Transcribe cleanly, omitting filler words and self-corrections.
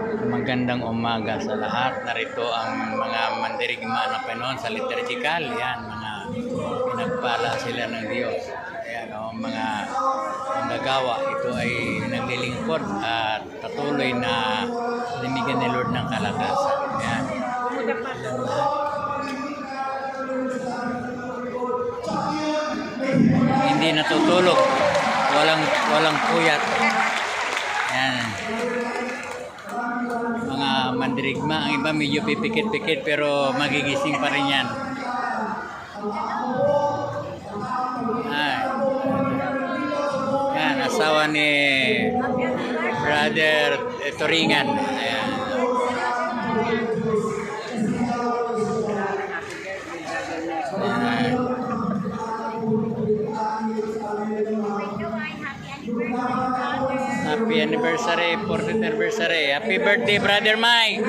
Magandang umaga sa lahat. Narito ang mga mandirigma ng Panginoon sa liturgical. Yan, mga pinagpala sila ng Diyos. Ayan, mga manggagawa. Ito ay naglilingkod at patuloy na binigyan ni Lord ng kalakasan. Ayan. Hindi natutulog. Walang puyat. Ayan. Mga mandirigma, ang iba medyo pipikit-pikit pero magigising pa rin yan. Ay. Yan, asawa ni Brother Toringan. Ayan. Ayan. Happy anniversary, 40th anniversary. Happy birthday, Brother Mike.